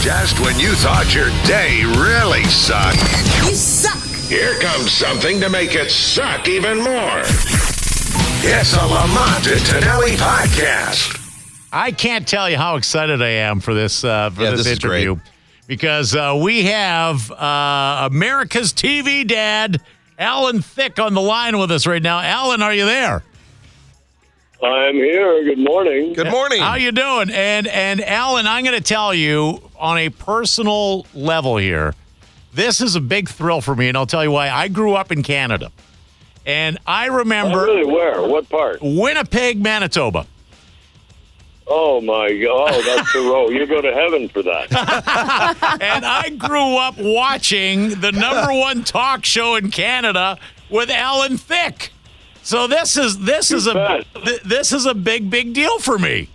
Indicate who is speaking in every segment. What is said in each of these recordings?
Speaker 1: Just when you thought your day really sucked.
Speaker 2: You suck!
Speaker 1: Here comes something to make it suck even more. It's a Lamont and Tonelli podcast.
Speaker 3: I can't tell you how excited I am for this this interview. Because we have America's TV dad, Alan Thicke, on the line with us right now. Alan, are you there?
Speaker 4: I'm here. Good morning.
Speaker 5: Good morning.
Speaker 3: How you doing? And Alan, I'm going to tell you on a personal level here, this is a big thrill for me, and I'll tell you why. I grew up in Canada, and I remember...
Speaker 4: Oh, really? Where? What part?
Speaker 3: Winnipeg, Manitoba.
Speaker 4: Oh, my God. Oh, that's the road. You go to heaven for that.
Speaker 3: And I grew up watching the number one talk show in Canada with Alan Thicke. So this is a big deal for me.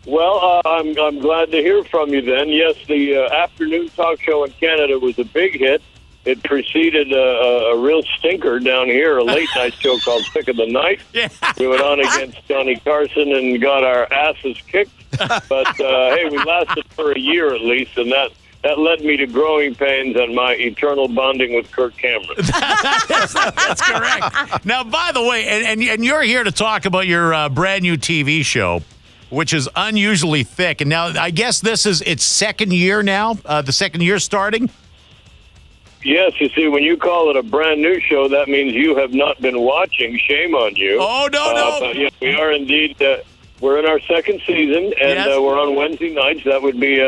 Speaker 4: Well, I'm glad to hear from you then. Yes, the afternoon talk show in Canada was a big hit. It preceded a real stinker down here, a late-night show called Pick of the Night.
Speaker 3: Yeah.
Speaker 4: We went on against Johnny Carson and got our asses kicked. But, hey, we lasted for a year at least, and that led me to growing pains and my eternal bonding with Kirk Cameron.
Speaker 3: That's correct. Now, by the way, and you're here to talk about your brand new TV show, which is Unusually Thicke. And now I guess this is its second year now, the second year starting?
Speaker 4: Yes, you see, when you call it a brand new show, that means you have not been watching. Shame on you.
Speaker 3: Oh, no.
Speaker 4: But, yeah, we are indeed. We're in our second season, and
Speaker 3: Yes.
Speaker 4: We're on Wednesday nights. That would be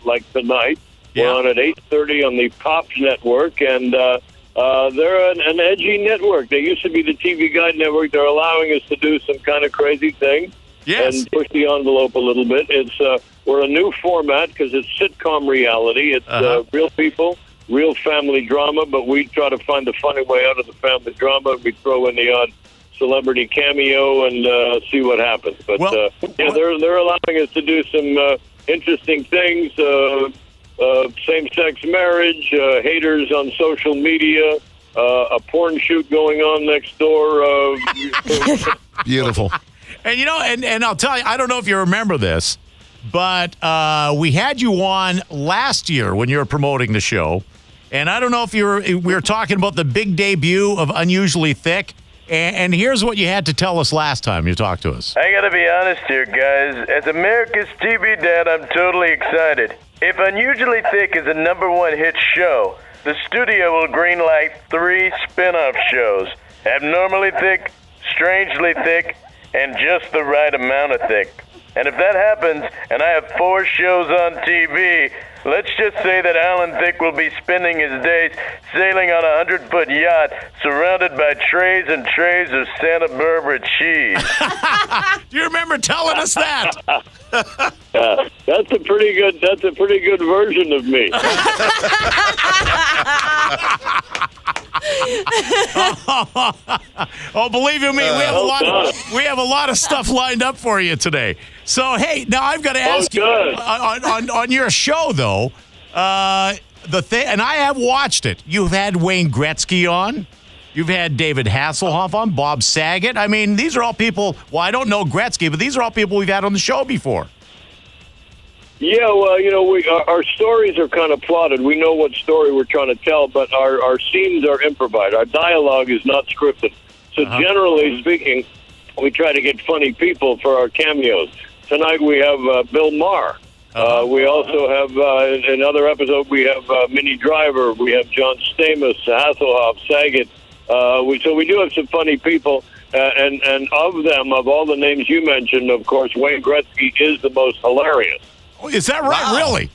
Speaker 4: like tonight.
Speaker 3: Yeah.
Speaker 4: We're on at 8:30 on the Pops Network, and they're an edgy network. They used to be the TV Guide Network. They're allowing us to do some kind of crazy thing and push the envelope a little bit. We're a new format because it's sitcom reality. It's real people, real family drama, but we try to find the funny way out of the family drama. We throw in the odd celebrity cameo and see what happens. But they're allowing us to do some interesting things. Same-sex marriage, haters on social media, a porn shoot going on next door.
Speaker 5: Beautiful.
Speaker 3: And, you know, and I'll tell you, I don't know if you remember this, but we had you on last year when you were promoting the show. And I don't know if we were talking about the big debut of Unusually Thicke. And here's what you had to tell us last time you talked to us.
Speaker 6: I gotta be honest here, guys. As America's TV dad, I'm totally excited. If Unusually Thicke is a #1 hit show, the studio will greenlight 3 spin-off shows. Abnormally Thicke, Strangely Thicke, and just the right amount of thick. And if that happens, and I have 4 shows on TV, let's just say that Alan Thicke will be spending his days sailing on a 100-foot yacht surrounded by trays and trays of Santa Barbara cheese.
Speaker 3: Do you remember telling us that?
Speaker 4: That's a pretty good version of me.
Speaker 3: Oh, believe you me, we have a lot of stuff lined up for you today. So, hey, now I've got to ask you on your show though, and I have watched it. You've had Wayne Gretzky on. You've had David Hasselhoff on, Bob Saget. I mean, these are all people. Well, I don't know Gretzky, but these are all people we've had on the show before.
Speaker 4: Yeah, well, you know, our stories are kind of plotted. We know what story we're trying to tell, but our scenes are improvised. Our dialogue is not scripted. So generally speaking, we try to get funny people for our cameos. Tonight we have Bill Maher. We also have, in another episode, we have Minnie Driver. We have John Stamos, Hasselhoff, Saget. So we do have some funny people. And of all the names you mentioned, of course, Wayne Gretzky is the most hilarious.
Speaker 3: Is that right? Wow. Really?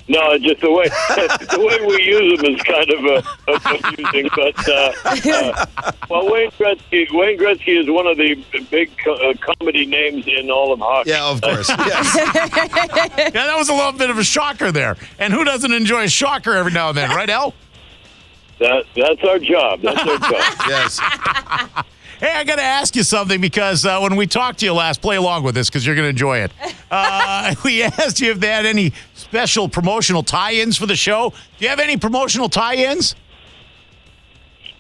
Speaker 4: No, just the way we use them is kind of amusing. But well, Wayne Gretzky is one of the big comedy names in all of hockey.
Speaker 5: Yeah, of course. Yes.
Speaker 3: Yeah, that was a little bit of a shocker there. And who doesn't enjoy a shocker every now and then, right, Al?
Speaker 4: That's our job. That's our job.
Speaker 5: Yes.
Speaker 3: Hey, I got to ask you something because when we talked to you last, play along with this because you're going to enjoy it. We asked you if they had any special promotional tie-ins for the show. Do you have any promotional tie-ins?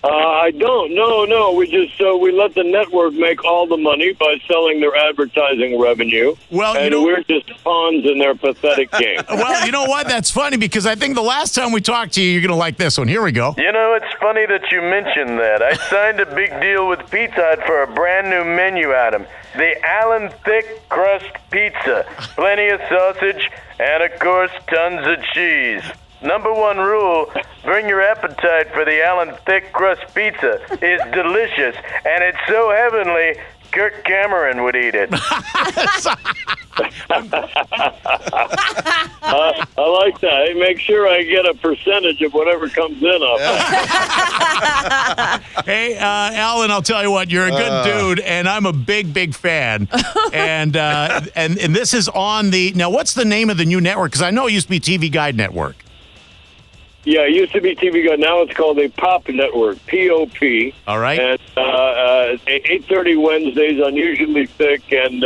Speaker 4: I don't. No. We just we let the network make all the money by selling their advertising revenue.
Speaker 3: Well,
Speaker 4: and we're just pawns in their pathetic game.
Speaker 3: Well, you know what? That's funny because I think the last time we talked to you, you're going to like this one. Here we go.
Speaker 6: You know, it's funny that you mentioned that. I signed a big deal with Pizza Hut for a brand new menu item, the Allen Thick Crust Pizza. Plenty of sausage and, of course, tons of cheese. Number one rule, bring your appetite for the Allen Thick Crust Pizza. It's delicious, and it's so heavenly, Kirk Cameron would eat it.
Speaker 4: I like that. Hey, make sure I get a percentage of whatever comes in of it.
Speaker 3: Hey, Alan, I'll tell you what, you're a good dude, and I'm a big fan. And this is on now, what's the name of the new network? Because I know it used to be TV Guide Network.
Speaker 4: Yeah, it used to be TV Guide. Now it's called a Pop Network, P-O-P.
Speaker 3: All right.
Speaker 4: And 8:30 Wednesdays, Unusually Thick, and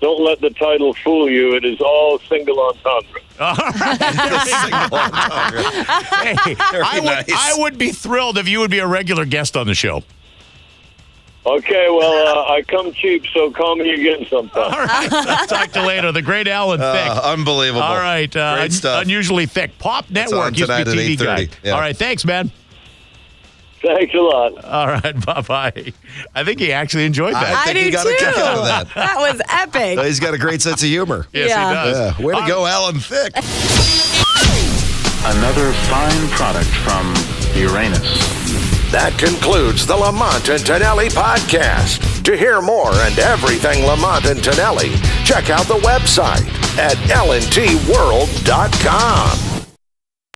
Speaker 4: don't let the title fool you. It is all single entendre.
Speaker 3: All right. Hey, I would be thrilled if you would be a regular guest on the show.
Speaker 4: Okay, well, I come cheap, so call me again sometime.
Speaker 3: All right. I'll talk to you later. The great Alan Thick.
Speaker 5: Unbelievable.
Speaker 3: All right.
Speaker 5: Great stuff.
Speaker 3: Unusually Thick. Pop Network used to be TV Guide.
Speaker 5: Yeah.
Speaker 3: All right. Thanks, man.
Speaker 4: Thanks a lot.
Speaker 3: All right. Bye-bye. I think he actually enjoyed that.
Speaker 5: I think he got a kick out of that.
Speaker 2: That was epic.
Speaker 5: He's got a great sense of humor.
Speaker 3: Yes,
Speaker 2: Yeah.
Speaker 3: he does.
Speaker 5: Yeah. Way to go, Alan Thick.
Speaker 7: Another fine product from Uranus.
Speaker 1: That concludes the Lamont and Tonelli podcast. To hear more and everything Lamont and Tonelli, check out the website at lntworld.com.